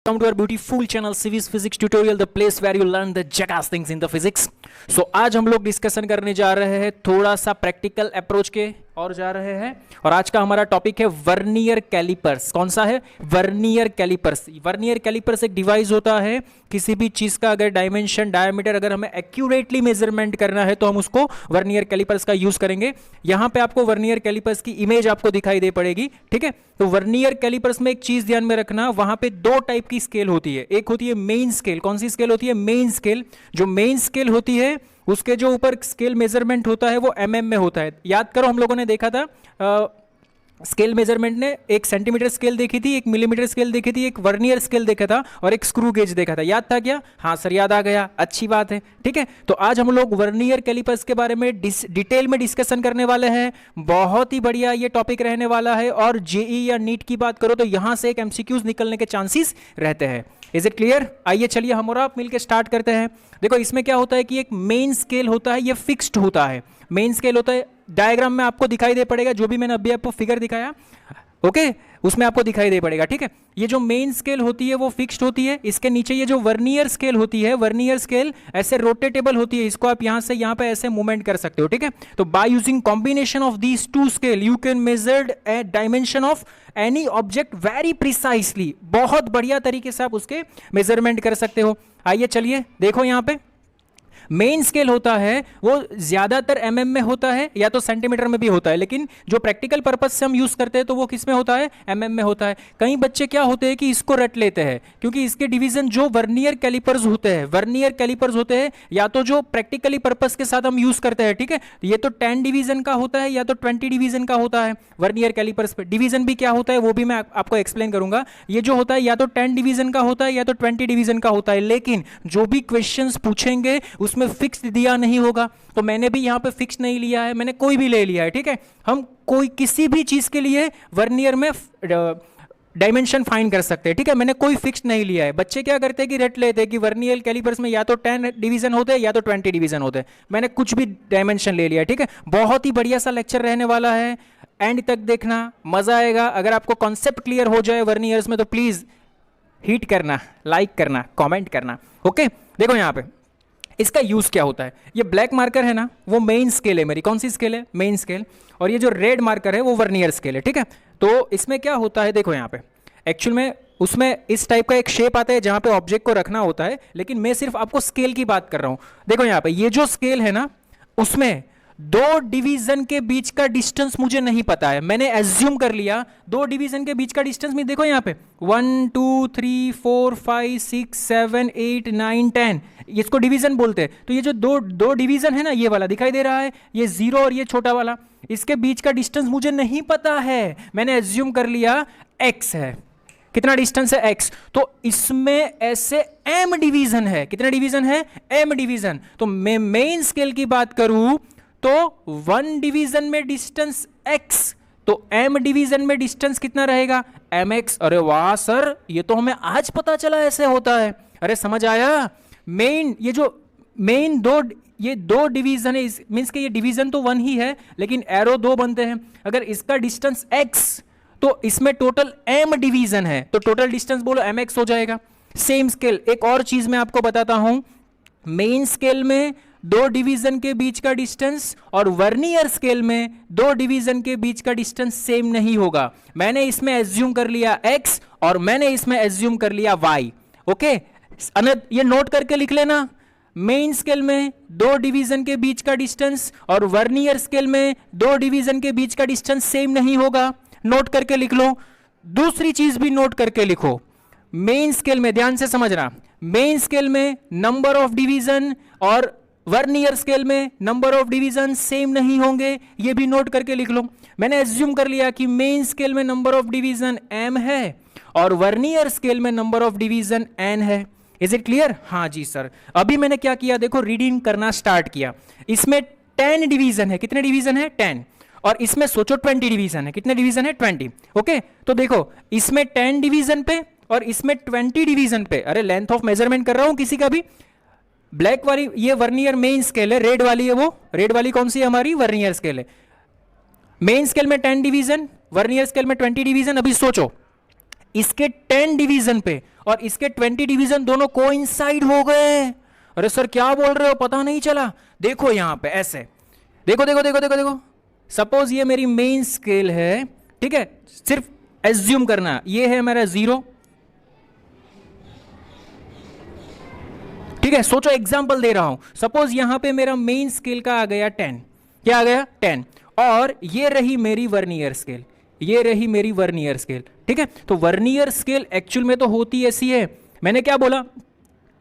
Welcome to our beautiful channel Civis Physics Tutorial, the place where you learn the jackass things in the physics. So आज हम लोग discussion करने जा रहे हैं थोड़ा सा प्रैक्टिकल अप्रोच के और जा रहे हैं, और आज का हमारा टॉपिक है वर्नियर कैलिपर्स। कौन सा है? Vernier callipers. वर्नियर कैलिपर्स एक डिवाइस होता है, किसी भी चीज का अगर डायमेंशन डायमीटर अगर हमें एक्यूरेटली मेजरमेंट करना है तो हम उसको वर्नियर कैलिपर्स का यूज करेंगे। यहाँ पे आपको वर्नियर कैलिपर्स की इमेज आपको दिखाई दे पड़ेगी, ठीक है। तो वर्नियर कैलिपर्स में एक चीज ध्यान में रखना, वहां पे दो टाइप की स्केल होती है। एक होती है मेन स्केल। कौन सी स्केल होती है? Main scale. जो मेन स्केल होती है उसके जो ऊपर स्केल मेजरमेंट होता है वो mm में होता है। याद करो, हम लोगों ने देखा था स्केल मेजरमेंट ने एक सेंटीमीटर स्केल देखी थी, एक मिलीमीटर स्केल देखी थी, एक वर्नियर स्केल देखा था और एक स्क्रू गेज देखा था। याद था क्या? हाँ सर, याद आ गया, अच्छी बात है, ठीक है। तो आज हम लोग वर्नियर कैलिपर्स के बारे में डिटेल में डिस्कशन करने वाले हैं। बहुत ही बढ़िया ये टॉपिक रहने वाला है, और जेई या नीट की बात करो तो यहां से एक एमसीक्यूज निकलने के चांसेस रहते हैं। Is it clear? आइए चलिए हम और आप मिलकर स्टार्ट करते हैं। देखो इसमें क्या होता है कि एक मेन स्केल होता है, ये फिक्स्ड होता है। मेन स्केल होता है, डायग्राम में आपको दिखाई दे पड़ेगा, जो भी मैंने अभी आपको फिगर दिखाया, ओके, उसमें आपको दिखाई दे पड़ेगा, ठीक है। ये जो मेन स्केल होती है वो फिक्स्ड होती है। इसके नीचे ये जो वर्नियर स्केल होती है, वर्नियर स्केल ऐसे रोटेटेबल होती है, इसको आप यहां से यहां पे ऐसे मूवमेंट कर सकते हो, ठीक है। तो by using combination of these two scale you can measure A dimension of any object very precisely. बहुत बढ़िया तरीके से आप उसके मेजरमेंट कर सकते हो। आइए चलिए देखो, यहां पे मेन स्केल होता है वो ज्यादातर mm में होता है या तो सेंटीमीटर में भी होता है, लेकिन जो प्रैक्टिकल पर्पस से हम यूज करते हैं तो वो किस में होता है? mm में होता है। कई बच्चे क्या होते हैं कि इसको रट लेते हैं, क्योंकि इसके डिवीजन जो वर्नियर कैलिपर्स होते हैं, वर्नियर कैलिपर्स होते हैं या तो जो प्रैक्टिकली पर्पस के साथ हम यूज करते हैं, ठीक है। ये तो 10 डिवीजन का होता है या तो 20 डिवीजन का होता है। वर्नियर कैलिपर्स पे डिवीजन भी क्या होता है वो भी मैं आपको एक्सप्लेन करूंगा। ये जो होता है या तो 10 डिवीजन का होता है या तो 20 डिवीजन का होता है, लेकिन जो भी क्वेश्चंस पूछेंगे उसमें फिक्स दिया नहीं होगा। तो मैंने भी यहां पे फिक्स नहीं लिया है, मैंने कोई भी ले लिया है, ठीक है। हम कोई किसी भी चीज के लिए वर्नियर में डायमेंशन फाइंड कर सकते हैं, ठीक है। मैंने कोई फिक्स नहीं लिया है। बच्चे क्या करते हैं कि रट लेते हैं कि वर्नियर कैलिपर्स में या तो 10 डिवीजन होते हैं या तो 20 डिवीजन होते हैं। मैंने कुछ भी डायमेंशन ले लिया है, ठीक है। बहुत ही बढ़िया सा लेक्चर रहने वाला है, एंड तक देखना, मजा आएगा। अगर आपको कॉन्सेप्ट क्लियर हो जाए वर्नियर्स में तो प्लीज हिट करना, लाइक करना, कॉमेंट करना, ओके। देखो यहां पे इसका यूज क्या होता है। ये ब्लैक मार्कर है ना, वो मेन स्केल है मेरी। कौन सी स्केल है? Main scale. और ये जो रेड मार्कर है वो वर्नियर स्केल है, ठीक है। तो इसमें क्या होता है, देखो यहाँ पे एक्चुअल में उसमें इस टाइप का एक शेप आता है जहां पे ऑब्जेक्ट को रखना होता है, लेकिन मैं सिर्फ आपको स्केल की बात कर रहा हूं। देखो यहाँ पे ये जो स्केल है ना, उसमें दो डिवीजन के बीच का डिस्टेंस मुझे नहीं पता है। मैंने एज्यूम कर लिया दो डिवीजन के बीच का डिस्टेंस में, देखो यहाँ पे 1 2 3 4 5 6 7 8 9 10, इसको डिवीजन बोलते हैं। तो ये जो दो डिवीजन है ना, ये वाला दिखाई दे रहा है, ये 0 और ये छोटा वाला, इसके बीच का डिस्टेंस मुझे नहीं पता है। मैंने एज्यूम कर लिया x है। कितना डिस्टेंस है? x। तो इसमें ऐसे m डिवीजन है। कितने डिवीजन है? m division. तो मैं मेन स्केल की बात करूं तो 1 डिवीजन में डिस्टेंस x, तो m डिवीजन में डिस्टेंस कितना रहेगा? mx। अरे वाह सर, ये तो हमें आज पता चला ऐसे होता है। अरे समझ आया। मेन ये जो मेन ये दो डिवीजन है, मींस कि ये डिवीजन तो 1 ही है, लेकिन एरो 2 बनते हैं। अगर इसका डिस्टेंस x तो इसमें टोटल m डिवीजन है, तो टोटल डिस्टेंस बोलो mx हो जाएगा। सेम स्केल, एक और चीज मैं आपको बताता हूं, मेन स्केल में दो डिवीजन के बीच का डिस्टेंस और वर्नियर स्केल में दो डिवीजन के बीच का डिस्टेंस सेम नहीं होगा। मैंने इसमें एज्यूम कर लिया x और मैंने इसमें एज्यूम कर लिया y, ओके। ये नोट करके लिख लेना, मेन स्केल में दो डिवीजन के बीच का डिस्टेंस और वर्नियर स्केल में दो डिवीजन के बीच का डिस्टेंस सेम नहीं होगा। नोट करके लिख लो। दूसरी चीज भी नोट करके लिखो, मेन स्केल में, ध्यान से समझना, मेन स्केल में नंबर ऑफ डिवीजन और वर्नियर स्केल में नंबर ऑफ डिवीजन सेम नहीं होंगे, ये भी नोट करके लिख लो। मैंने एज्यूम कर लिया कि मेन स्केल में नंबर ऑफ डिवीजन m है और वर्नियर स्केल में नंबर ऑफ डिवीजन n है। Is it clear? हाँ जी सर। अभी मैंने क्या किया, देखो रीडिंग करना स्टार्ट किया। इसमें 10 डिवीजन है। कितने डिवीजन है? 10। और इसमें सोचो 20 डिवीजन है। कितने डिवीजन है? 20, ओके। तो देखो इसमें 10 डिवीजन पे और इसमें 20 डिवीजन पे, अरे लेंथ ऑफ मेजरमेंट कर रहा हूं किसी का भी। ब्लैक वाली ये वर्नियर मेन स्केल है, रेड वाली है वो, रेड वाली कौन सी है हमारी? वर्नियर स्केल है। मेन स्केल में 10 डिवीजन, वर्नियर स्केल में 20 डिवीजन। अभी सोचो इसके 10 डिवीजन पे और इसके 20 डिवीजन दोनों कोइंसाइड हो गए। अरे सर क्या बोल रहे हो, पता नहीं चला? देखो यहां पे ऐसे, देखो देखो देखो देखो देखो, सपोज ये मेरी मेन स्केल है, ठीक है, सिर्फ एज्यूम करना ये है मेरा 0, ठीक है। सोचो एग्जांपल दे रहा हूं, सपोज यहां पे मेरा मेन स्केल का आ गया 10, क्या आ गया 10, और ये रही मेरी वर्नियर स्केल, ये रही मेरी वर्नियर स्केल, ठीक है। तो वर्नियर स्केल एक्चुअल में तो होती ऐसी है, मैंने क्या बोला,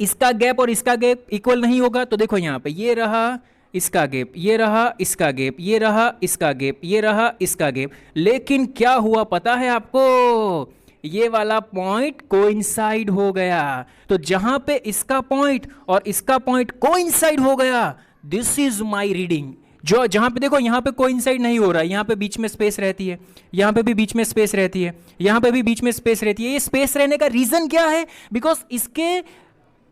इसका गैप और इसका गैप इक्वल नहीं होगा। तो देखो यहां पे ये रहा इसका गैप, ये रहा इसका गैप, ये रहा इसका गैप, ये रहा इसका गैप, लेकिन क्या हुआ पता है आपको, ये वाला पॉइंट कोइंसाइड हो गया। तो जहां पे इसका पॉइंट और इसका पॉइंट कोइंसाइड हो गया, दिस इज माय रीडिंग। जो जहां पे देखो यहां पे कोइंसाइड नहीं हो रहा है, यहां पे बीच में स्पेस रहती है, यहां पे भी बीच में स्पेस रहती है, यहां पे भी बीच में स्पेस रहती है। ये स्पेस रहने का रीजन क्या है? बिकॉज इसके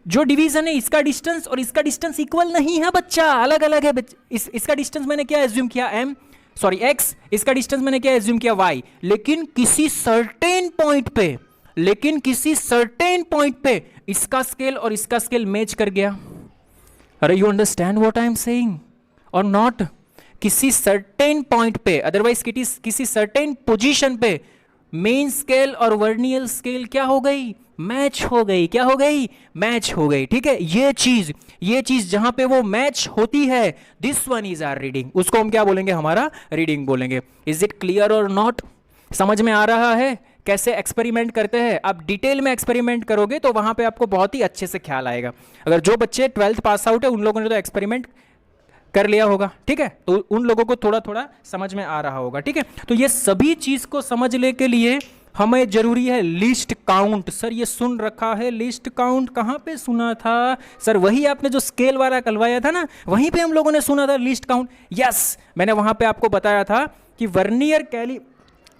जो डिवीजन है, इसका डिस्टेंस और इसका डिस्टेंस इक्वल नहीं है बच्चा, अलग अलग है। इसका डिस्टेंस मैंने क्या एज्यूम किया, x, इसका डिस्टेंस मैंने क्या एज्यूम किया, y। लेकिन किसी सर्टेन पॉइंट पे इसका स्केल और इसका स्केल मैच कर गया। अरे you understand what I am saying और नॉट? किसी सर्टेन पॉइंट पे, अदरवाइज किसी सर्टेन पोजीशन पे मेन स्केल और वर्नियर स्केल क्या हो गई, मैच हो गई। क्या हो गई, मैच हो गई, ठीक है। ये चीज जहां पे वो मैच होती है, this one is our reading, उसको हम क्या बोलेंगे, हमारा रीडिंग बोलेंगे। इज इट क्लियर और नॉट? समझ में आ रहा है कैसे एक्सपेरिमेंट करते हैं? आप डिटेल में एक्सपेरिमेंट करोगे तो वहां पे आपको बहुत ही अच्छे से ख्याल आएगा। अगर जो बच्चे 12th पास आउट है उन लोगों ने तो एक्सपेरिमेंट कर लिया होगा, ठीक है, तो उन लोगों को थोड़ा थोड़ा समझ में आ रहा होगा, ठीक है। तो ये सभी चीज को समझने के लिए हमें जरूरी है लिस्ट काउंट। सर ये सुन रखा है लिस्ट काउंट, कहां पे सुना था सर? वही आपने जो स्केल वाला करवाया था ना, वहीं पे हम लोगों ने सुना था लिस्ट काउंट। यस, मैंने वहां पे आपको बताया था कि वर्नियर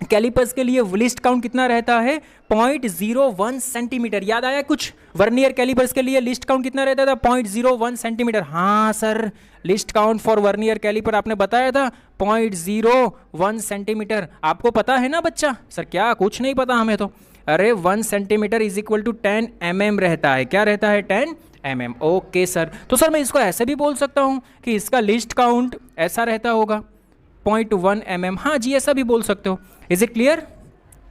कैलिपर्स के लिए लिस्ट काउंट कितना रहता है, 0.01 सेंटीमीटर। याद आया कुछ? वर्नियर कैलिपर्स के लिए लिस्ट काउंट कितना रहता था, 0.01 सेंटीमीटर। हाँ sir, least count for vernier calliper आपने बताया था 0.01 सेंटीमीटर। आपको पता है ना बच्चा? सर क्या कुछ नहीं पता हमें तो। अरे 1 centimetre is equal to 10 mm रहता है। क्या रहता है, 10 mm। ओके सर, तो सर मैं इसको ऐसे भी बोल सकता हूं कि इसका लिस्ट काउंट ऐसा रहता होगा 0.1 mm। हाँ जी, ऐसा भी बोल सकते हो। Is it clear?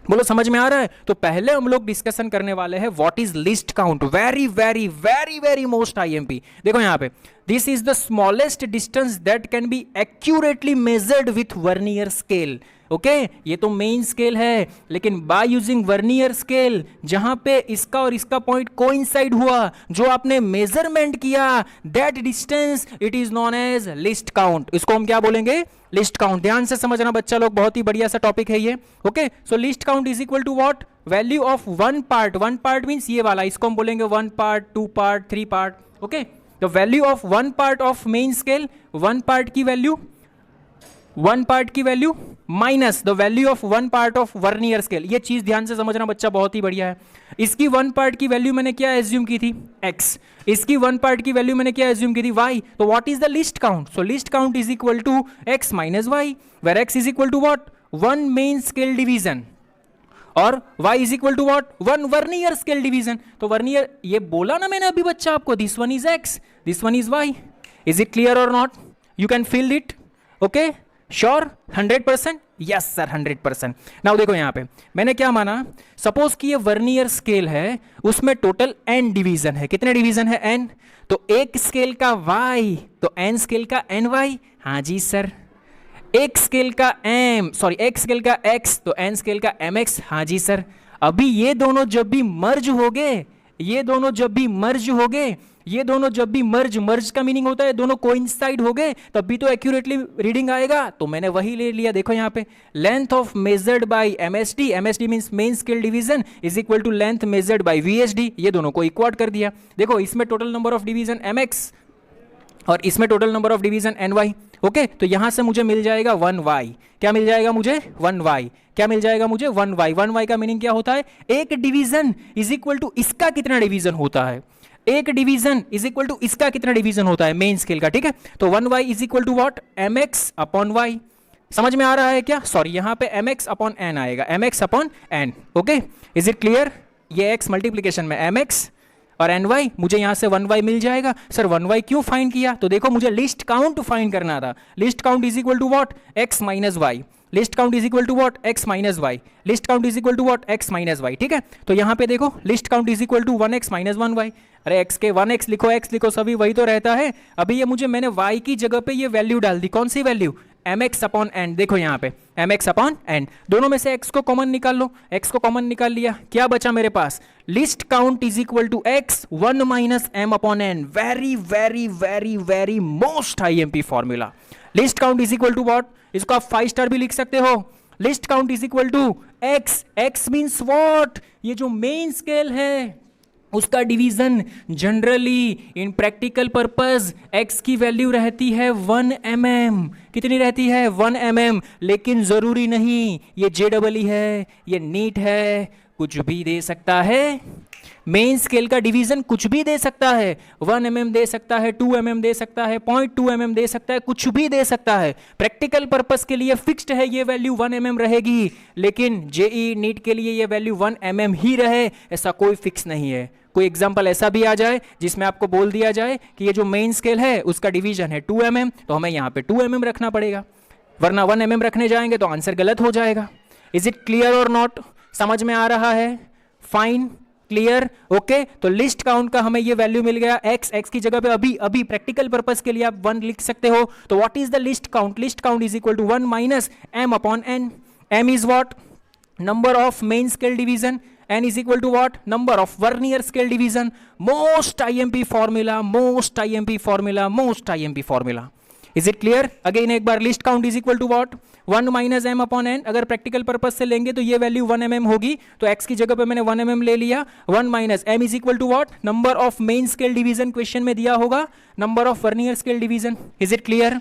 बोलो समझ में आ रहा है? तो पहले हम लोग डिस्कशन करने वाले हैं what is list count. Very very very very most IMP. देखो यहां पे, this is the smallest distance that can be accurately measured with vernier scale. Okay, ये तो मेन स्केल है, लेकिन बाय यूजिंग वर्नियर स्केल जहां पे इसका और इसका पॉइंट कोइंसाइड हुआ, जो आपने मेजरमेंट किया, that distance it is known as least count. इसको हम क्या बोलेंगे, लिस्ट काउंट। ध्यान से समझना बच्चा लोग, बहुत ही बढ़िया सा टॉपिक है ये। Okay, so least count is equal to what, value of one part means ये वाला, इसको हम बोलेंगे 1 part, 2 part, 3 part. Okay, the value of 1 part of main scale, 1 part की value minus the value of 1 part of vernier scale. ये चीज ध्यान से समझना बच्चा, बहुत ही बढ़िया है। इसकी 1 पार्ट की वैल्यू मैंने क्या एज्यूम की थी, x। इसकी 1 पार्ट की वैल्यू मैंने क्या एज्यूम की थी, y। तो what is the least count? So least count is equal to x minus y, where x is equal to what, 1 main scale division, और y is equal to what, 1 vernier scale division. तो vernier, ये बोला ना मैंने अभी बच्चा आपको, this one is x, this one is y। Is it clear और not? You can feel it? Okay, sure 100%? Yes sir, 100%। Now देखो यहां पे मैंने क्या माना, सपोज कि ये वर्नियर स्केल है, उसमें टोटल n डिवीजन है। कितने डिवीजन है, n। तो एक स्केल का y, तो n स्केल का ny। हाँ जी सर। एक स्केल का x, तो n स्केल का mx। हाँ जी सर। अभी ये दोनों जब भी मर्ज हो गए, ये दोनों जब भी मर्ज का मीनिंग होता है दोनों कोइंसाइड हो गए, तब भी तो एक्यूरेटली रीडिंग आएगा। तो मैंने वही ले लिया। देखो यहाँ पे, length of measured by MSD means main scale division is equal to length measured by VSD। ये दोनों को इक्वल कर दिया। देखो इसमें total number of division MX और इसमें total number of division NY। Okay, तो यहां से मुझे मिल जाएगा 1y। क्या मिल जाएगा मुझे, 1y। क्या मिल जाएगा मुझे, 1y। 1y का मीनिंग क्या होता है, एक डिवीजन इज इक्वल टू इसका कितना डिवीजन होता है, एक डिवीजन इज इक्वल टू इसका कितना डिवीजन होता है मेन स्केल का। ठीक है, तो 1y is equal to what, mx upon y। समझ में आ रहा है क्या? सॉरी, यहाँ पे mx अपॉन n आएगा, mx upon n। Okay, is it clear? ये x मल्टीप्लीकेशन में mx और ny, मुझे यहाँ से 1y मिल जाएगा। सर 1y क्यों फाइंड किया? तो देखो मुझे लिस्ट काउंट फाइंड करना था। Least count is equal to what? x minus y. Least count is equal to what? x minus y. Least count is equal to what? x minus y. ठीक है, तो यहाँ पे देखो least count is equal to 1x minus 1y। अरे x के 1x लिखो, x लिखो, सभी वही तो रहता है। अभी ये मुझे मैंने y की जगह पे ये वैल्यू डाल दी। कौन सी वैल्यू? mx upon n। देखो यहाँ पे mx अपॉन n, दोनों में से x को कॉमन निकाल लो। x को कॉमन निकाल लिया, क्या बचा मेरे पास? Least count is equal to x 1 minus m upon n। Very very very very most IMP formula. Least count is equal to what? इसको आप 5 स्टार भी लिख सकते हो। Least count is equal to x। x means what? ये जो main scale है उसका division. Generally in practical purpose x की वैल्यू रहती है 1 mm। कितनी रहती है? 1 mm। लेकिन जरूरी नहीं, ये JEE है, ये नीट है, कुछ भी दे सकता है। मेन स्केल का डिवीजन कुछ भी दे सकता है। 1 mm दे सकता है, 2 mm दे सकता है, 0.2 mm दे सकता है, कुछ भी दे सकता है। प्रैक्टिकल पर्पस के लिए फिक्स्ड है, ये वैल्यू 1 mm रहेगी। लेकिन जेई नीट के लिए ये वैल्यू 1 mm ही रहे, ऐसा कोई फिक्स नहीं है। कोई एग्जांपल ऐसा भी आ जाए जिसमें आपको बोल दिया जाए कि ये जो मेन स्केल है उसका डिवीजन है 2 mm, तो हमें यहाँ पे 2 mm रखना पड़ेगा, वरना 1 mm रखने जाएंगे तो आंसर गलत हो जाएगा। इज इट क्लियर और नॉट? समझ में आ रहा है? Fine, clear, okay. तो लिस्ट काउंट का हमें ये वैल्यू मिल गया x की जगह पे अभी प्रैक्टिकल पर्पस के लिए आप 1 लिख सकते हो। तो what is the least count? Least count is equal to 1 minus m upon n। m is what? Number of main scale division. n is equal to what? Number of Vernier scale division. Most IMP formula, most IMP formula, most IMP formula. Is it clear? Again एक बार list count is equal to what? 1 minus m upon n। अगर practical purpose से लेंगे तो ये value 1 mm होगी, तो x की जगह पे मैंने 1 mm ले लिया। 1 minus m is equal to what? Number of main scale division question में दिया होगा, number of vernier scale division. Is it clear?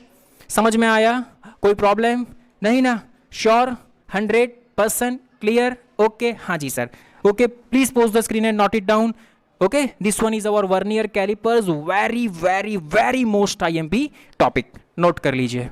समझ में आया? कोई प्रॉब्लम नहीं ना? श्योर? 100% क्लियर? ओके, हाँ जी sir. Okay, please pause the screen and note it down. Okay, this one is our Vernier calipers, very very very most IMP topic. Note कर लीजिए।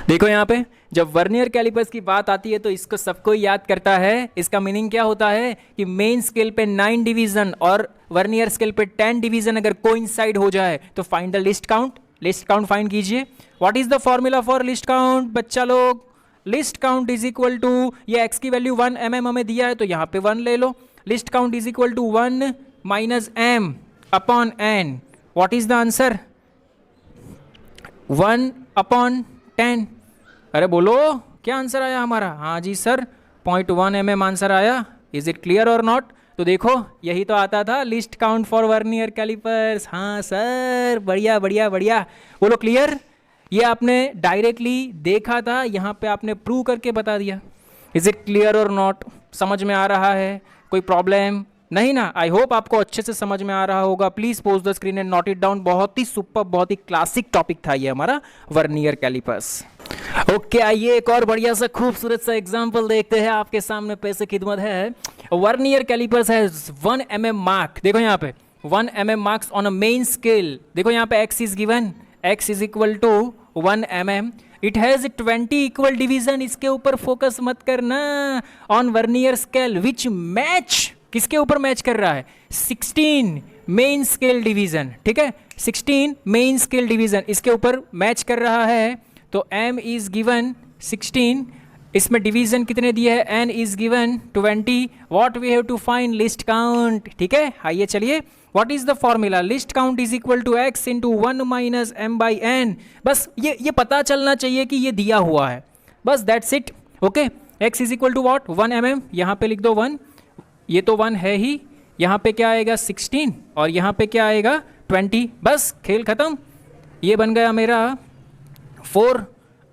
देखो यहाँ पे जब वर्नियर कैलिपर्स की बात आती है तो इसको सबको याद करता है। इसका मीनिंग क्या होता है कि मेन स्केल पे 9 डिवीजन और वर्नियर स्केल पे 10 डिवीजन अगर कोइंसाइड हो जाए तो find the least count. Least count find कीजिए। What is the formula for least count बच्चा लोग? Least count is equal to, ये x की वैल्यू 1 mm हमें दिया है तो यहाँ पे 1 ले लो। Least count is equal to 1 minus m upon n। What is the answer? 1 upon 10। अरे बोलो क्या आंसर आया हमारा? हाँ जी सर, 0.1 mm आंसर आया। इज इट क्लियर और नॉट? तो देखो यही तो आता था least count for vernier callipers. हाँ सर, बढ़िया बढ़िया बढ़िया। बोलो क्लियर? ये आपने डायरेक्टली देखा था, यहाँ पे आपने प्रूव करके बता दिया। इज इट क्लियर और नॉट? समझ में आ रहा है? कोई प्रॉब्लम नहीं ना? आई होप आपको अच्छे से समझ में आ रहा होगा। Please pose the screen and note it down. बहुत ही सुपर, बहुत ही क्लासिक टॉपिक था ये हमारा वर्नियर कैलिपर्स। ओके, आइए एक और बढ़िया सा खूबसूरत सा एग्जाम्पल देखते हैं। आपके सामने पैसे खिदमत है। वर्नियर कैलिपर्स है 1 mm मार्क। देखो यहाँ पे 1 mm marks on a main scale. देखो यहाँ पे x is given, x is equal to 1 mm। It has 20 equal division. इसके ऊपर फोकस मत करना। On vernier scale which match, किसके ऊपर मैच कर रहा है? 16 मेन स्केल डिवीजन। ठीक है, 16 मेन स्केल डिवीजन इसके ऊपर मैच कर रहा है। तो m इज गिवन 16, इसमें डिवीजन कितने दिए हैं? n is given 20। What we have to find? Least count. ठीक है, आइए चलिए। What is the formula? List count is equal to x into 1 minus m by n। बस ये पता चलना चाहिए कि ये दिया हुआ है, बस that's it। Okay, x is equal to what? 1 mm। यहाँ पे लिख दो 1, ये तो 1 है ही। यहाँ पे क्या आएगा? 16 और यहाँ पे क्या आएगा? 20। बस खेल खत्म। ये बन गया मेरा 4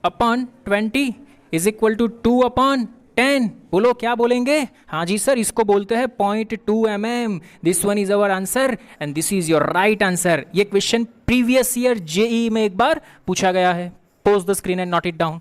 upon 20 is equal to 2 upon 10। बोलो क्या बोलेंगे? हाँ जी सर, इसको बोलते हैं 0.2 mm। This one is our answer and this is your right answer. ये क्वेश्चन प्रीवियस ईयर जेई में एक बार पूछा गया है। Pause the screen and note it down.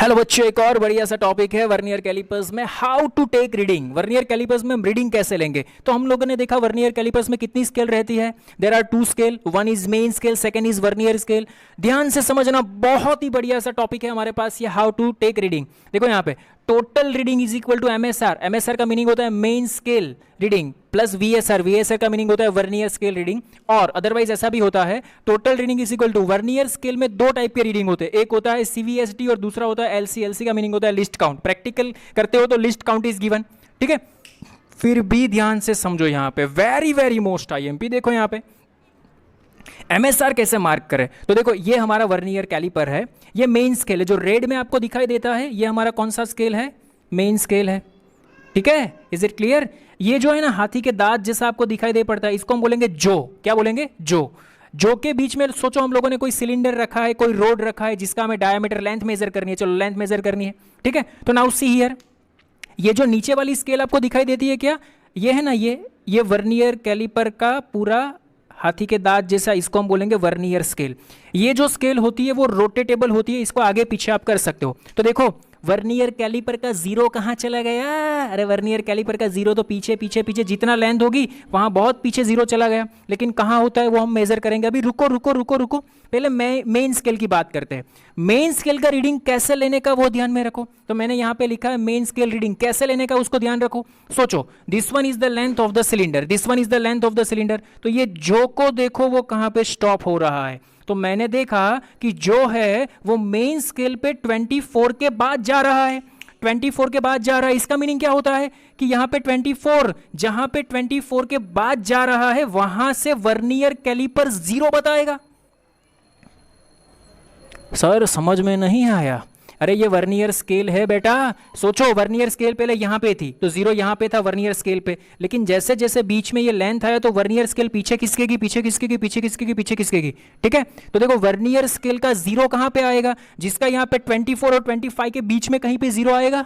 Hello बच्चों, एक और बढ़िया सा टॉपिक है वर्नियर कैलिपर्स में, how to take reading. Vernier callipers में हम रीडिंग कैसे लेंगे। तो हम लोगों ने देखा वर्नियर कैलिपर्स में कितनी स्केल रहती है। There are 2 scale, one is main scale, second is vernier scale. ध्यान से समझना, बहुत ही बढ़िया सा टॉपिक है हमारे पास ये, हाउ टू टेक रीडिंग। देखो यहाँ पे total reading is equal to MSR. MSR का मीनिंग होता है main scale reading plus VSR. VSR का मीनिंग होता है वर्नियर स्केल रीडिंग। और अदरवाइज ऐसा भी होता है, total reading is equal to, vernier scale में 2 टाइप के रीडिंग होते हैं, एक होता है सीवीएसडी और दूसरा होता है एलसी। एलसी का मीनिंग होता है लिस्ट काउंट। प्रैक्टिकल करते हो तो लिस्ट काउंट इज गिवन, ठीक है। फिर भी ध्यान से समझो, यहाँ पे वेरी वेरी मोस्ट आईएमपी। देखो यहाँ पे एमएसआर कैसे मार्क करें। तो देखो ये हमारा वर्नियर कैलिपर है, ये मेन स्केल है, जो रेड में आपको दिखाई देता है ये हमारा कौन सा स्केल है, मेन स्केल है, ठीक है। Is it clear. ये जो है ना हाथी के दांत जैसा आपको दिखाई दे पड़ता है, इसको हम बोलेंगे जो। क्या बोलेंगे, जो के बीच में सोचो हम लोगों ने कोई सिलेंडर रखा है, कोई रोड रखा है जिसका हमें डायमीटर लेंथ मेजर करनी है। चलो लेंथ मेजर करनी है, ठीक है। तो नाउ सी हियर, ये जो नीचे वाली स्केल आपको दिखाई देती है क्या, ये है ना, ये वर्नियर कैलिपर का पूरा हाथी के दांत जैसा, इसको हम बोलेंगे वर्नियर स्केल। ये जो स्केल होती है वो रोटेटेबल होती है, इसको आगे पीछे आप कर सकते हो। तो देखो वर्नियर कैलिपर का 0 कहाँ चला गया। अरे वर्नियर कैलिपर का 0 तो पीछे पीछे पीछे जितना लेंथ होगी वहाँ बहुत पीछे 0 चला गया, लेकिन कहाँ होता है वो हम मेजर करेंगे। अभी रुको रुको रुको रुको, पहले मेन स्केल की बात करते हैं। मेन स्केल का रीडिंग कैसे लेने का वो ध्यान में रखो। तो मैंने यहाँ पे लिखा है मेन स्केल रीडिंग कैसे लेने का, उसको ध्यान रखो। सोचो this one is the length of the cylinder, this one is the length of the cylinder. तो ये जो को देखो वो कहाँ पे स्टॉप हो रहा है। तो मैंने देखा कि जो है वो मेन स्केल पे 24 के बाद जा रहा है, 24 के बाद जा रहा है। इसका मीनिंग क्या होता है कि यहां पे 24, जहां पे 24 के बाद जा रहा है वहां से वर्नियर कैलिपर 0 बताएगा। सर समझ में नहीं आया। अरे ये वर्नियर स्केल है बेटा। सोचो वर्नियर स्केल पहले यहाँ पे थी तो 0 यहाँ पे था वर्नियर स्केल पे, लेकिन जैसे जैसे बीच में ये लेंथ आया तो वर्नियर स्केल पीछे खिसकेगी, पीछे खिसकेगी, पीछे खिसकेगी, पीछे खिसकेगी, ठीक है। तो देखो वर्नियर स्केल का 0 कहाँ पे आएगा, जिसका यहाँ पे 24 और 25 के बीच में कहीं पे 0 आएगा।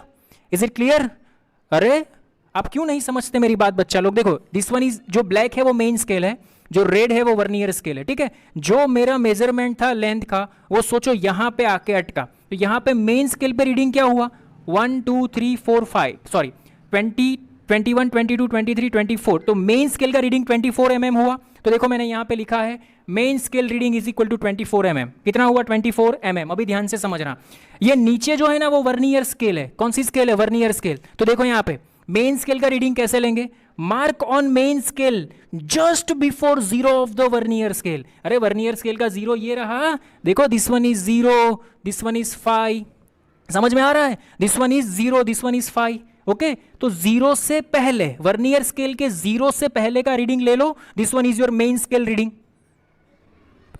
Is it clear. अरे आप क्यों नहीं समझते मेरी बात बच्चा लोग। देखो दिस वन इज, जो ब्लैक है वो मेन स्केल है, जो रेड है वो वर्नियर स्केल है, ठीक है। जो मेरा मेजरमेंट था लेंथ का वो सोचो यहां पे आके अटका, तो यहां पे मेन स्केल पे रीडिंग क्या हुआ, 1 2 3 4 5 सॉरी 20 21 22 23 24। तो मेन स्केल का रीडिंग 24 mm हुआ। तो देखो मैंने यहां पे लिखा है main scale reading is equal to 24 mm। कितना हुआ, 24 mm। अभी ध्यान से समझना, ये नीचे जो है ना वो वर्नियर स्केल है। कौन सी स्केल है, वर्नियर स्केल। तो देखो यहां पे मेन स्केल का रीडिंग कैसे लेंगे, mark on main scale just before 0 of the vernier scale. अरे वर्नियर स्केल का 0 ये रहा, देखो this one is 0, this one is 5। समझ में आ रहा है, this one is 0, this one is 5, okay. तो 0 से पहले, वर्नियर स्केल के 0 से पहले का रीडिंग ले लो, this one is your main scale reading.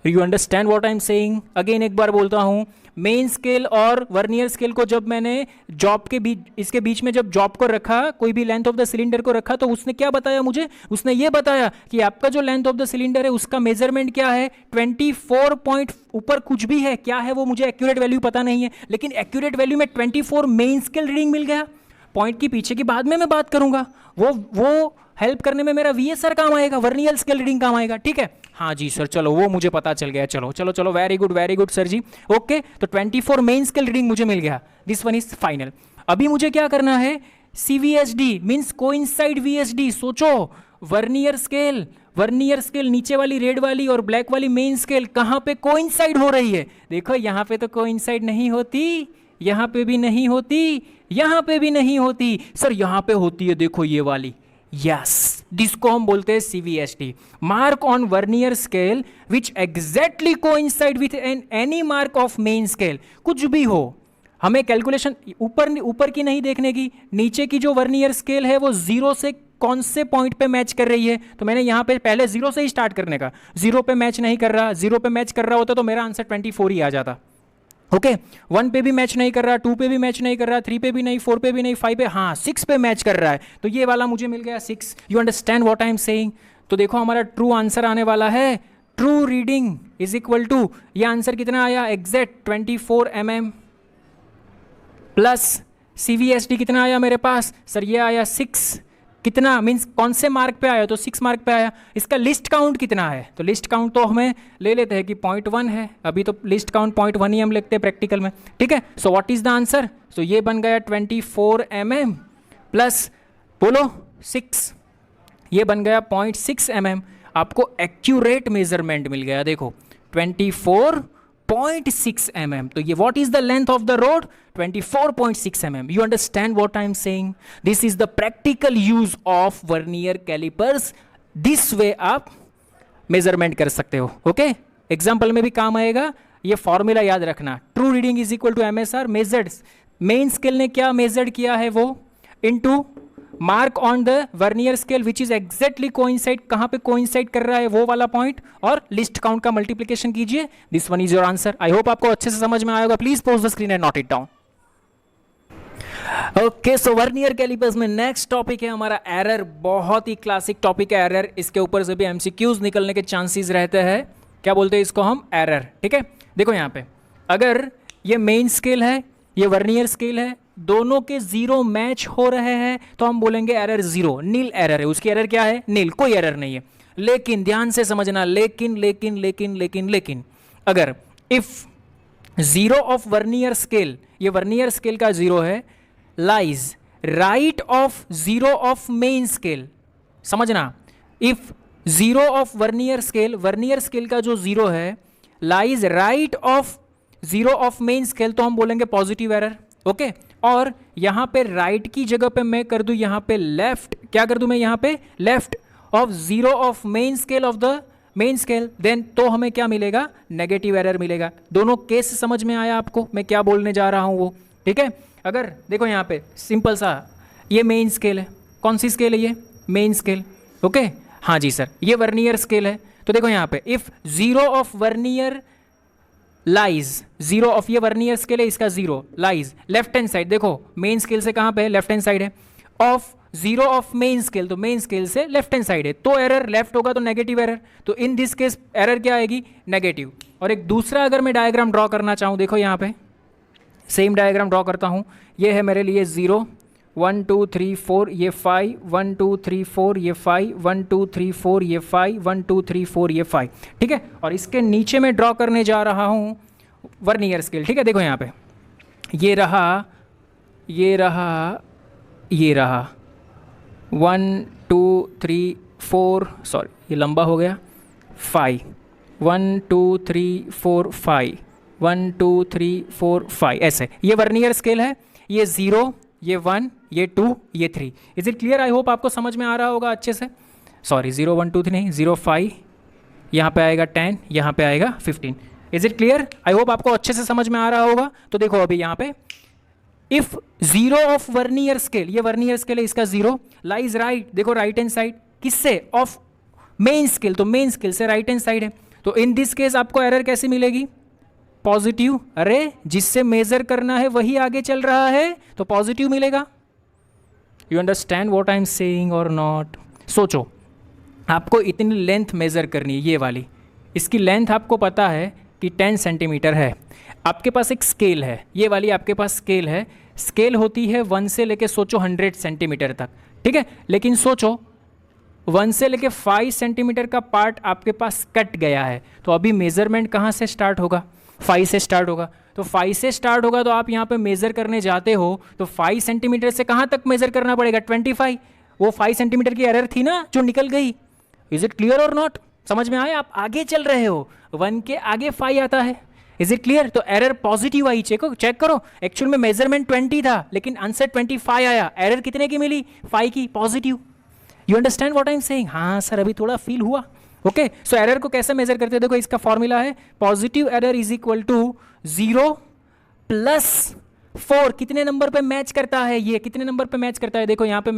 You understand what I am saying. Again एक बार बोलता हूं, मेन स्केल और वर्नियर स्केल को जब मैंने जॉब के बीच, इसके बीच में जब जॉब को रखा, कोई भी लेंथ ऑफ द सिलेंडर को रखा, तो उसने क्या बताया मुझे, उसने ये बताया कि आपका जो लेंथ ऑफ द सिलेंडर है उसका मेजरमेंट क्या है, 24 पॉइंट ऊपर कुछ भी है, क्या है वो मुझे एक्यूरेट वैल्यू पता नहीं है, लेकिन एक्यूरेट वैल्यू में 24 मेन स्केल रीडिंग मिल गया। पॉइंट की पीछे की बाद में मैं बात करूंगा, वो हेल्प करने में मेरा वीएसआर काम आएगा, वर्नियर स्केल रीडिंग काम आएगा, ठीक है। हाँ जी सर, चलो वो मुझे पता चल गया। चलो चलो चलो, वेरी गुड सर जी, ओके। तो 24 मेन स्केल रीडिंग मुझे मिल गया, दिस वन इज फाइनल। अभी मुझे क्या करना है, सीवीएसडी मींस कोइंसाइड वीएसडी। सोचो वर्नियर स्केल नीचे वाली रेड वाली और ब्लैक वाली मेन स्केल कहाँ पे कोइंसाइड हो रही है। देखो यहाँ पे तो कोइंसाइड नहीं होती, यहाँ पे भी नहीं होती, यहाँ पे भी नहीं होती, सर यहाँ पे होती है, देखो ये वाली, यस, जिसको हम बोलते हैं CVSD. Mark on vernier scale which exactly coincide with any mark of main scale. कुछ भी हो, हमें कैलकुलेशन ऊपर की नहीं देखने की, नीचे की जो वर्नियर स्केल है वो 0 से कौन से पॉइंट पे मैच कर रही है। तो मैंने यहाँ पे पहले 0 से ही स्टार्ट करने का, 0 पे मैच नहीं कर रहा, 0 पे मैच कर रहा होता तो मेरा आंसर 24 ही आ जाता, ओके। 1 पे भी मैच नहीं कर रहा, 2 पे भी मैच नहीं कर रहा, 3 पे भी नहीं, 4 पे भी नहीं, 5 पे, हाँ 6 पे मैच कर रहा है, तो ये वाला मुझे मिल गया 6। You understand what I am saying. तो देखो हमारा ट्रू आंसर आने वाला है, true reading is equal to, ये आंसर कितना आया, एग्जैक्ट 24 mm प्लस सीवीएसडी कितना आया मेरे पास, सर ये आया 6 कितना मीन्स कौन से मार्क पे आया, तो 6 मार्क पे आया। इसका लिस्ट काउंट कितना है, तो लिस्ट काउंट तो हमें ले लेते हैं कि 0.1 है, अभी तो लिस्ट काउंट 0.1 ही हम लिखते हैं प्रैक्टिकल में, ठीक है। So what is the answer, so ये बन गया 24 mm प्लस बोलो 6, ये बन गया 0.6 mm। आपको एक्यूरेट मेजरमेंट मिल गया, देखो 24.6 mm। तो ये what is the length of the rod, 24.6 mm। You understand what I am saying, this is the practical use of vernier callipers. This way आप मेजरमेंट कर सकते हो, ओके। एग्जाम्पल में भी काम आएगा, ये फॉर्मूला याद रखना, true reading is equal to MSR measured, main scale ने क्या मेजर्ड किया है वो, into mark on the vernier scale which is exactly coincide, कहां पे कोइंसाइड कर रहा है वो वाला पॉइंट, और लिस्ट काउंट का मल्टीप्लिकेशन कीजिए, this one is your answer. I hope आपको अच्छे से समझ में आएगा, please pause the screen and note it down. Okay, so vernier callipers में नेक्स्ट टॉपिक है हमारा एरर, बहुत ही क्लासिक टॉपिक है एरर, इसके ऊपर से भी MCQs निकलने के चांसेस रहते हैं। क्या बोलते हैं इसको हम, एरर, ठीक है। देखो यहाँ पे अगर ये मेन स्केल है, ये वर्नियर स्केल है, दोनों के जीरो मैच हो रहे हैं तो हम बोलेंगे एरर जीरो, नील एरर है, उसकी एरर क्या है, नील, कोई एरर नहीं है। लेकिन ध्यान से समझना, लेकिन अगर if zero of vernier scale, ये वर्नियर स्केल का जीरो है, lies right of zero of main scale, समझना, if zero of vernier scale का जो जीरो है lies right of zero of main scale, तो हम बोलेंगे पॉजिटिव एरर, ओके। और यहां पे राइट की जगह पे मैं कर दूं यहां पे लेफ्ट, क्या कर दूं मैं यहां पे left of zero of main scale of the main scale, then तो हमें क्या मिलेगा, नेगेटिव एरर मिलेगा। दोनों केस समझ में आया आपको मैं क्या बोलने जा रहा हूं वो, ठीक है। अगर देखो यहां पे सिंपल सा, ये मेन स्केल है, कौन सी स्केल है ये, मेन स्केल, ओके, हाँ जी सर, ये वर्नियर स्केल है। तो देखो यहां पे if zero of vernier lies, zero of ये वर्नियर स्केल है, इसका zero lies left hand side, देखो मेन स्केल से कहां पे है, लेफ्ट हैंड साइड है, of zero of main scale, तो मेन स्केल से लेफ्ट हैंड साइड है, तो एरर लेफ्ट होगा, तो नेगेटिव एरर, तो इन दिस केस एरर क्या आएगी, नेगेटिव। और एक दूसरा अगर मैं डायग्राम ड्रॉ करना चाहूं, देखो यहां पे सेम डायग्राम ड्रॉ करता हूं, ये है मेरे लिए 0 1 2 3 4 ये 5 1 2 3 4 ये 5 1 2 3 4 ये 5 1 2 3 4 ये 5, ठीक है। और इसके नीचे मैं ड्रॉ करने जा रहा हूँ वर्नियर स्केल, ठीक है। देखो यहाँ पे ये रहा 1 2 3 4, सॉरी ये लंबा हो गया, 5 1 2 3 4 5 1 2 3 4 5, ऐसे ये वर्नियर स्केल है, ये 0 ये 1 ये 2 ये 3। Is it clear, I hope आपको समझ में आ रहा होगा अच्छे से। सॉरी 0 1 2 3 नहीं, 0 5, यहाँ पे आएगा 10, यहाँ पे आएगा 15। Is it clear, I hope आपको अच्छे से समझ में आ रहा होगा। तो देखो अभी यहाँ पे if zero of vernier scale, ये वर्नियर स्केल है, इसका जीरो लाइज राइट, देखो राइट हैंड साइड किससे, ऑफ मेन स्केल, तो मेन स्केल से राइट हैंड साइड है, तो इन दिस केस आपको एरर कैसे मिलेगी, पॉजिटिव। अरे जिससे मेजर करना है वही आगे चल रहा है तो पॉजिटिव मिलेगा। You understand what I am saying और नॉट। सोचो आपको इतनी लेंथ मेजर करनी है, ये वाली, इसकी लेंथ आपको पता है कि 10 सेंटीमीटर है, आपके पास एक स्केल है, ये वाली आपके पास स्केल है, स्केल होती है 1 से लेके सोचो 100 सेंटीमीटर तक, ठीक है। लेकिन सोचो 1 से लेके 5 सेंटीमीटर का पार्ट आपके पास कट गया है, तो अभी मेजरमेंट कहाँ से स्टार्ट होगा, 5 से स्टार्ट होगा। तो 5 से स्टार्ट होगा तो आप यहाँ पे मेजर करने जाते हो तो 5 सेंटीमीटर से कहाँ तक मेजर करना पड़ेगा, 25। वो 5 सेंटीमीटर की एरर थी ना जो निकल गई। इज इट क्लियर और नॉट, समझ में आया, आप आगे चल रहे हो, 1 के आगे 5 आता है। इज इट क्लियर, तो एरर पॉजिटिव आई, चेक करो, एक्चुअल में मेजरमेंट 20 था लेकिन आंसर 25 आया, एरर कितने की मिली, 5 की, positive. You understand what I am saying, हाँ सर अभी थोड़ा फील हुआ, ओके। सो एरर को कैसे मेजर करते हैं, देखो इसका फॉर्मूला है positive error is equal to 0 plus 4, कितने नंबर पे मैच करता है, ये कितने नंबर पे मैच करता है, देखो यहाँ पे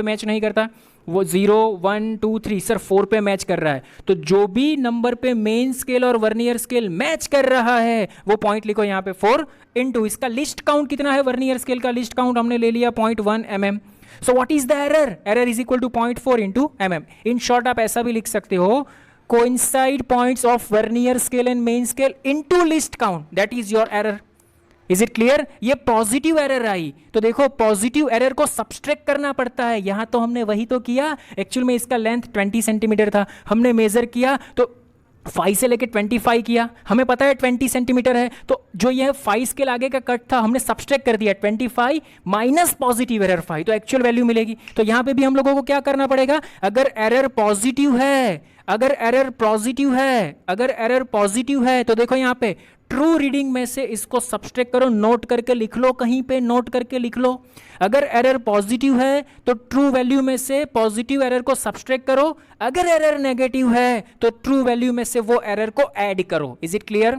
मैच नहीं करता, वो 0 1 2 3 सर 4 पे मैच कर रहा है। तो जो भी नंबर पे मेन स्केल और वर्नियर स्केल मैच कर रहा है वो पॉइंट लिखो यहाँ पे 4 इंटू इसका लिस्ट काउंट कितना है, वर्नियर स्केल का लिस्ट काउंट हमने ले लिया 0.1 mm। So what is the error, error is equal to 0.4 into mm। In short आप ऐसा भी लिख सकते हो, coincide points of vernier scale and main scale into least count, that is your error. Is it clear? ये positive error आई तो देखो पॉजिटिव एरर को सब्सट्रैक्ट करना पड़ता है। यहां तो हमने वही तो किया, एक्चुअल में इसका लेंथ 20 सेंटीमीटर था, हमने मेजर किया तो 5 से लेके 25 किया, हमें पता है 20 सेंटीमीटर है, तो जो यह 5 के आगे का कट था हमने सब्सट्रैक्ट कर दिया 25 माइनस पॉजिटिव एरर 5, तो एक्चुअल वैल्यू मिलेगी। तो यहां पे भी हम लोगों को क्या करना पड़ेगा, अगर एरर पॉजिटिव है, अगर एरर पॉजिटिव है, अगर एरर पॉजिटिव है तो देखो यहां पे ट्रू रीडिंग में से इसको सब्सट्रैक्ट करो, नोट करके लिख लो, कहीं पे नोट करके लिख लो। अगर एरर पॉजिटिव है तो ट्रू वैल्यू में से पॉजिटिव एरर को सब्सट्रैक्ट करो, अगर एरर नेगेटिव है तो ट्रू वैल्यू में से वो एरर को ऐड करो। Is it clear?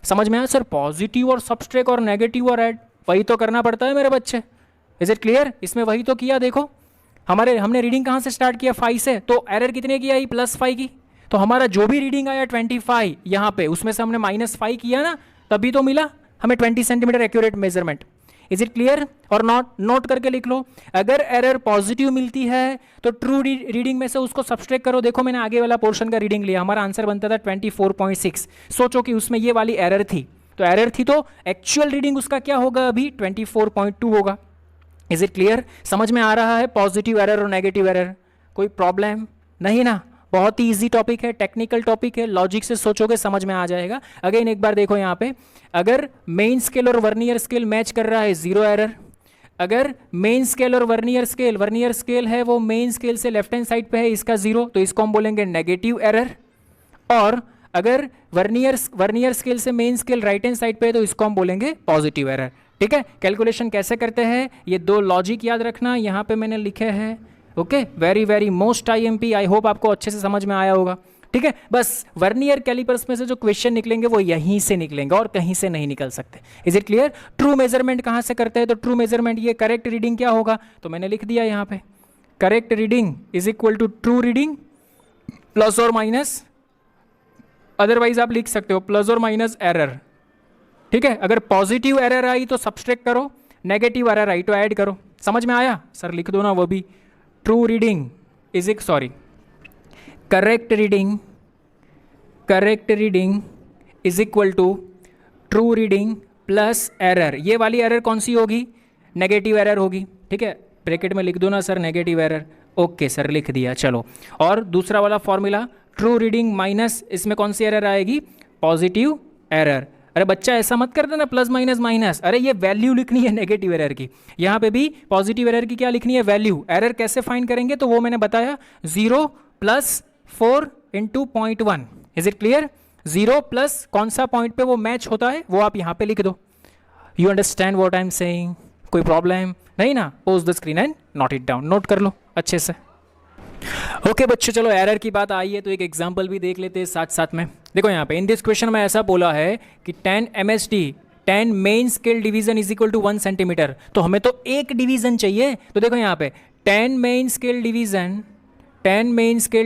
समझ में आया सर? पॉजिटिव और सब्सट्रैक्ट और नेगेटिव और ऐड वही तो करना पड़ता है मेरे बच्चे। Is it clear? इसमें वही तो किया। देखो हमने रीडिंग कहां से स्टार्ट किया, 5 से, तो एरर कितने की आई, +5 की, तो हमारा जो भी रीडिंग आया 25 यहाँ पे, उसमें से हमने -5 किया ना, तभी तो मिला हमें 20 centimetre accurate measurement. Is it clear और नॉट? नोट करके लिख लो। अगर एरर पॉजिटिव मिलती है तो ट्रू रीडिंग में से उसको सब्सट्रैक्ट करो। देखो मैंने आगे वाला पोर्शन का रीडिंग लिया, हमारा आंसर बनता था 24.6। सोचो कि उसमें ये वाली एरर थी, तो एरर थी तो एक्चुअल रीडिंग उसका क्या होगा, अभी 24.2 होगा। Is it clear? समझ में आ रहा है पॉजिटिव एरर और नेगेटिव एरर? कोई प्रॉब्लम नहीं ना? बहुत ही इजी टॉपिक है, टेक्निकल टॉपिक है, लॉजिक से सोचोगे समझ में आ जाएगा। अगेन एक बार देखो यहाँ पे, अगर मेन स्केल और वर्नियर स्केल मैच कर रहा है, 0 एरर। अगर मेन स्केल और वर्नियर स्केल है वो मेन स्केल से लेफ्ट हैंड साइड पे है, इसका 0, तो इसको हम बोलेंगे नेगेटिव एरर। और अगर वर्नियर स्केल से main scale right hand side पे है तो इसको हम बोलेंगे पॉजिटिव एरर। ठीक है? कैलकुलेशन कैसे करते हैं, ये 2 लॉजिक याद रखना, यहाँ पे मैंने लिखे हैं। ओके, वेरी मोस्ट IMP, आई होप आपको अच्छे से समझ में आया होगा। ठीक है, बस वर्नियर कैलिपर्स में से जो क्वेश्चन निकलेंगे वो यहीं से निकलेंगे और कहीं से नहीं निकल सकते। Is it clear? True measurement कहाँ से करते हैं, तो ट्रू मेजरमेंट ये करेक्ट रीडिंग क्या होगा, तो मैंने लिख दिया यहाँ पे, correct reading is equal to true reading plus और माइनस, अदरवाइज आप लिख सकते हो प्लस और माइनस एरर। ठीक है, अगर पॉजिटिव एरर आई तो सब्सट्रैक्ट करो, नेगेटिव एरर आई तो ऐड करो। समझ में आया? सर लिख दो ना वो भी, ट्रू रीडिंग इज इक sorry correct reading is equal to true reading plus error. ये वाली एरर कौन सी होगी, नेगेटिव एरर होगी। ठीक है, ब्रैकेट में लिख दो ना sir negative error. Okay sir लिख दिया, चलो। और दूसरा वाला फॉर्मूला ट्रू रीडिंग माइनस, इसमें कौन सी एरर आएगी, पॉजिटिव एरर। अरे बच्चा ऐसा मत कर देना प्लस माइनस माइनस, अरे ये वैल्यू लिखनी है नेगेटिव एरर की, यहाँ पे भी पॉजिटिव एरर की क्या लिखनी है, वैल्यू। एरर कैसे फाइंड करेंगे तो वो मैंने बताया, 0 + 4 × 0.1। Is it clear? 0 प्लस कौन सा पॉइंट पे वो मैच होता है वो आप यहाँ पे लिख दो। You understand what I am saying? कोई प्रॉब्लम नहीं ना? Pose the screen and note it down, note कर लो अच्छे से। ओके बच्चों, चलो एरर की बात आई है तो एक एग्जांपल भी देख लेते हैं साथ साथ में। देखो यहाँ पे इन दिस क्वेश्चन में ऐसा बोला है कि 10 MSD 10 main scale division is equal to 1 centimetre, तो हमें तो एक डिवीजन चाहिए। तो देखो यहाँ पे 10 main scale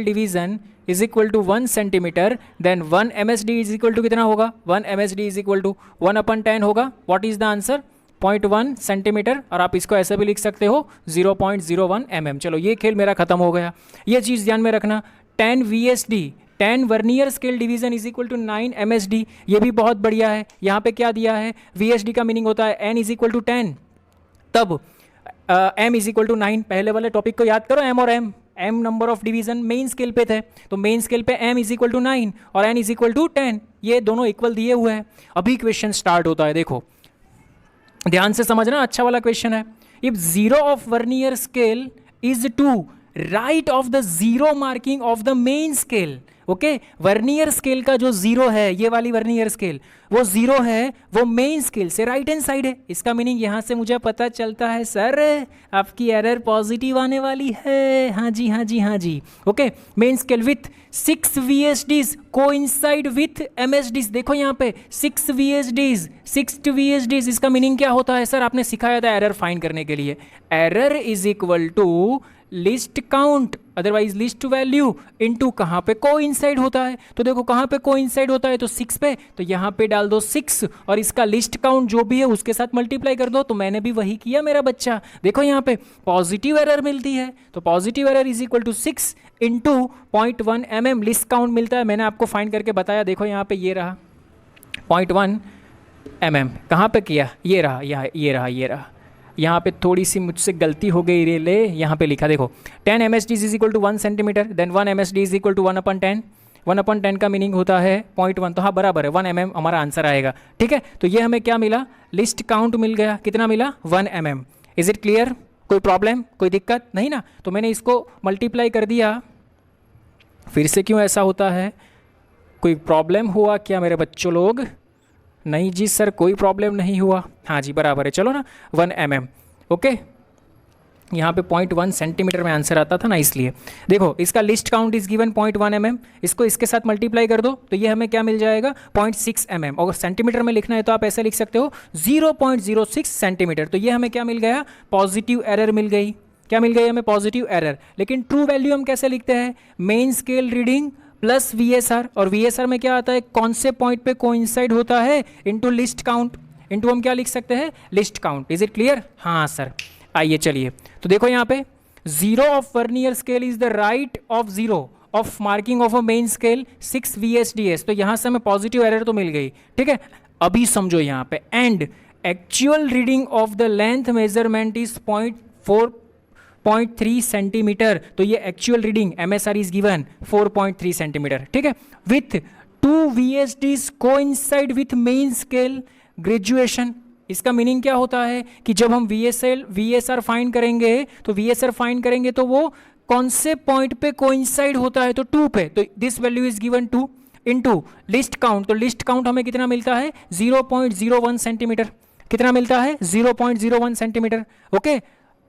division is equal to 1 centimetre, then 1 MSD is equal to कितना होगा, 1 MSD इज इक्वल टू 1/10 होगा। What is the answer, 0.1 centimetre. और आप इसको ऐसे भी लिख सकते हो 0.01 mm। चलो ये खेल मेरा खत्म हो गया। ये चीज़ ध्यान में रखना, 10 VSD 10 vernier scale division is equal to 9 MSD, ये भी बहुत बढ़िया है। यहाँ पे क्या दिया है, VSD का मीनिंग होता है n इज इक्वल टू 10, तब m इज इक्वल टू 9। पहले वाले टॉपिक को याद करो, m और m number of division main scale पे थे, तो मेन स्केल पे m इज इक्वल टू 9 और n इज इक्वल टू 10, ये दोनों इक्वल दिए हुए हैं। अभी क्वेश्चन स्टार्ट होता है, देखो ध्यान से समझना, अच्छा वाला क्वेश्चन है। If 0 of vernier scale is to right of the 0 marking of the main scale. Okay, vernier scale का जो 0 है, ये वाली वर्नियर स्केल वो 0 है, वो मेन स्केल से राइट हैंड साइड है। इसका मीनिंग यहां से मुझे पता चलता है सर आपकी एरर पॉजिटिव आने वाली है। हाँ जी हाँ जी हाँ जी। Okay, main scale with 6 VSDs coincide with MSDs। देखो यहाँ पे 6 VSDs, इसका मीनिंग क्या होता है सर, आपने सिखाया था एरर फाइंड करने के लिए, error is equal to least count otherwise least value into कहाँ पे कोइंसाइड होता है। तो देखो कहाँ पे कोइंसाइड होता है, तो 6 पे, तो यहाँ पे डाल दो 6 और इसका लिस्ट काउंट जो भी है उसके साथ मल्टीप्लाई कर दो। तो मैंने भी वही किया मेरा बच्चा। देखो यहाँ पे पॉजिटिव एरर मिलती है, तो positive error is equal to 6 × 0.1 mm least count मिलता है, मैंने आपको फाइंड करके बताया। देखो यहाँ पे ये रहा 0.1 mm। कहाँ पे किया, ये रहा, ये रहा। यहाँ पे थोड़ी सी मुझसे गलती हो गई रे ले, यहाँ पे लिखा देखो 10 MSD is equal to 1 centimetre, then 1 MSD is equal to 1/10। 1/10 का मीनिंग होता है 0.1, तो हाँ बराबर है 1 mm हमारा आंसर आएगा। ठीक है, तो ये हमें क्या मिला, लिस्ट काउंट मिल गया, कितना मिला 1 mm। इज इट क्लियर, कोई प्रॉब्लम, कोई दिक्कत नहीं ना। तो मैंने इसको मल्टीप्लाई कर दिया, फिर से क्यों ऐसा होता है, कोई प्रॉब्लम हुआ क्या मेरे बच्चों लोग? नहीं जी सर, कोई प्रॉब्लम नहीं हुआ, हाँ जी बराबर है, चलो ना 1 mm। ओके, यहाँ पे 0.1 सेंटीमीटर में आंसर आता था ना, इसलिए देखो इसका list count is given 0.1 mm, इसको इसके साथ मल्टीप्लाई कर दो तो ये हमें क्या मिल जाएगा 0.6 mm। अगर सेंटीमीटर में लिखना है तो आप ऐसे लिख सकते हो 0.06 सेंटीमीटर। तो ये हमें क्या मिल गया, पॉजिटिव एरर मिल गई। क्या मिल गई हमें, पॉजिटिव एरर। लेकिन ट्रू वैल्यू हम कैसे लिखते हैं, main scale reading plus VSR, और VSR में क्या आता है, कौन से पॉइंट पे कोइंसाइड होता है, इनटू लिस्ट काउंट, इनटू हम क्या लिख सकते हैं, list count. Is it clear? हाँ सर, आइए चलिए, तो देखो यहाँ पे 0 of vernier scale is the right of 0 of marking of a main scale 6 VSDS। तो यहाँ से हमें पॉजिटिव एरर तो मिल गई। ठीक है, अभी समझो यहाँ पे, and actual reading of the length measurement is 0.3 centimetre. तो ये actual reading MSR is given 4.3 centimetre. ठीक है, with 2 VSDs coincide with main scale graduation. इसका मीनिंग क्या होता है कि जब हम VSR फाइंड करेंगे तो VSR फाइंड करेंगे तो वो कौन से पॉइंट पे कोइंसाइड होता है, तो 2 पे। तो this value is given 2 into least count. तो लिस्ट काउंट हमें कितना मिलता है, 0.01 सेंटीमीटर। कितना मिलता है, 0.01 सेंटीमीटर। ओके,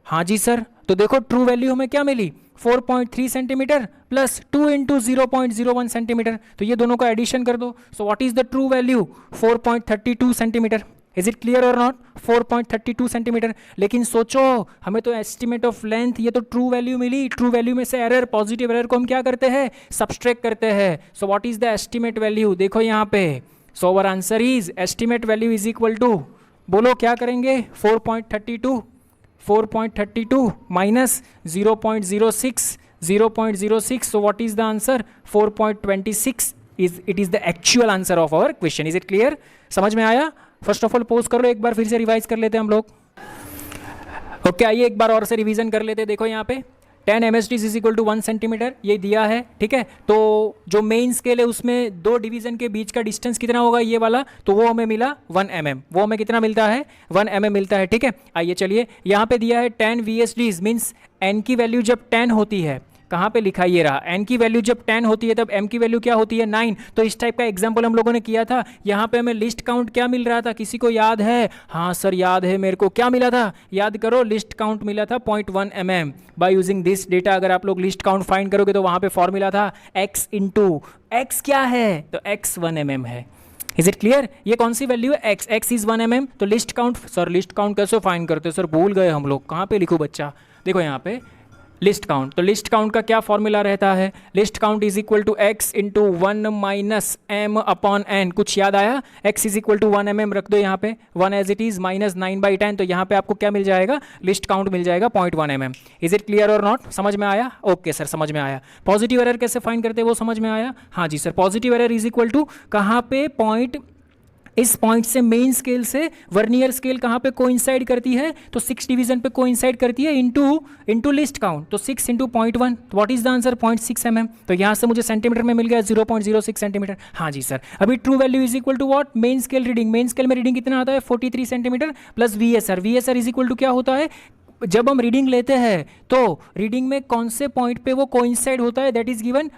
हाँ जी सर, तो देखो ट्रू वैल्यू हमें क्या मिली, 4.3 सेंटीमीटर प्लस 2 इंटू 0.01 सेंटीमीटर। तो ये दोनों का एडिशन कर दो। सो what is the true value, 4.32 centimetre. Is it clear और नॉट, 4.32 सेंटीमीटर। लेकिन सोचो, हमें तो एस्टिमेट ऑफ लेंथ, ये तो ट्रू वैल्यू मिली, ट्रू वैल्यू में से एरर, पॉजिटिव एरर को हम क्या करते हैं, सब्सट्रैक्ट करते हैं। So what is the estimate value, देखो यहाँ पे। So our answer is, estimate value is equal to, बोलो क्या करेंगे, 4.32 minus 0.06, so what is the answer, 4.26 it is the actual answer of our question. Is it clear? समझ में आया? First of all pose करो, एक बार फिर से रिवाइज कर लेते हैं हम लोग। ओके, आइए एक बार और से रिवीजन कर लेते हैं। देखो यहाँ पे 10 MSD is equal to 1 centimetre, ये दिया है। ठीक है, तो जो मेन स्केल है उसमें 2 डिवीजन के बीच का डिस्टेंस कितना होगा, ये वाला, तो वो हमें मिला 1 mm। वो हमें कितना मिलता है, 1 mm मिलता है। ठीक है, आइए चलिए, यहाँ पे दिया है 10 VSDs, मीन्स n की वैल्यू जब 10 होती है, कहाँ पे लिखा, ये रहा, n की वैल्यू जब 10 होती है तब m की वैल्यू क्या होती है, 9। तो इस टाइप का एग्जांपल हम लोगों ने किया था। यहाँ पे हमें लिस्ट काउंट क्या मिल रहा था, किसी को याद है? हाँ सर याद है मेरे को, क्या मिला था, याद करो, लिस्ट काउंट मिला था 0.1 mm। By using this data अगर आप लोग लिस्ट काउंट फाइंड करोगे तो वहाँ पे फॉर्मूला था x इंटू x, क्या है, तो x 1 mm है। Is it clear? ये कौन सी वैल्यू है, x इज 1 mm। तो least count, sir least count कैसे फाइंड करते हो सर, भूल गए हम लोग, कहाँ पे लिखो बच्चा, देखो यहाँ पे लिस्ट काउंट। तो लिस्ट काउंट का क्या फॉर्मूला रहता है, least count is equal to x into 1 minus m upon n। कुछ याद आया, x is equal to 1 mm रख दो यहाँ पे, 1 एज इट इज माइनस 9/10। तो यहाँ पे आपको क्या मिल जाएगा, लिस्ट काउंट मिल जाएगा 0.1 mm। इज इट क्लियर और नॉट, समझ में आया? ओके सर, समझ में आया। पॉजिटिव एरर कैसे फाइंड करते हैं वो समझ में आया? हाँ जी sir, positive error is equal to कहाँ पे, पॉइंट, इस पॉइंट से मेन स्केल से वर्नियर स्केल कहाँ पे कोइंसाइड करती है, तो 6 डिवीजन पे कोइंसाइड करती है इनटू लिस्ट काउंट। तो 6 into 0.1, what is the answer, 0.6 mm। तो यहाँ से मुझे सेंटीमीटर में मिल गया 0.06 सेंटीमीटर। हाँ जी सर, अभी true value is equal to what, main scale reading, main scale में रीडिंग कितना आता है, 43 centimetre plus VSR is equal to क्या होता है, जब हम रीडिंग लेते हैं तो रीडिंग में कौन से पॉइंट पे वो कोइंसाइड होता है, that is given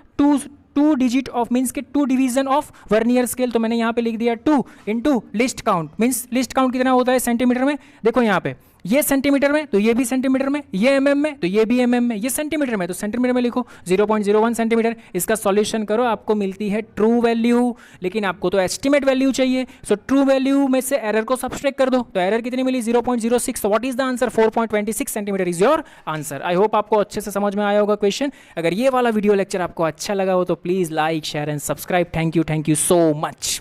2 digit of, means के 2 डिवीजन ऑफ वर्नियर स्केल। तो मैंने यहाँ पे लिख दिया 2 into list count, means list count कितना होता है सेंटीमीटर में। देखो यहाँ पे ये सेंटीमीटर में तो ये भी सेंटीमीटर में, ये mm में तो ये भी mm में, ये सेंटीमीटर में तो सेंटीमीटर में लिखो 0.01 सेंटीमीटर। इसका सॉल्यूशन करो, आपको मिलती है ट्रू वैल्यू, लेकिन आपको तो एस्टिमेट वैल्यू चाहिए। सो ट्रू वैल्यू में से एरर को सब्सट्रैक्ट कर दो, तो एरर कितनी मिली, 0.06। सो what is the answer, 4.26 centimetre is your answer. I hope आपको अच्छे से समझ में आया होगा क्वेश्चन। अगर ये वाला वीडियो लेक्चर आपको अच्छा लगा हो तो please like, share and subscribe. Thank you so much.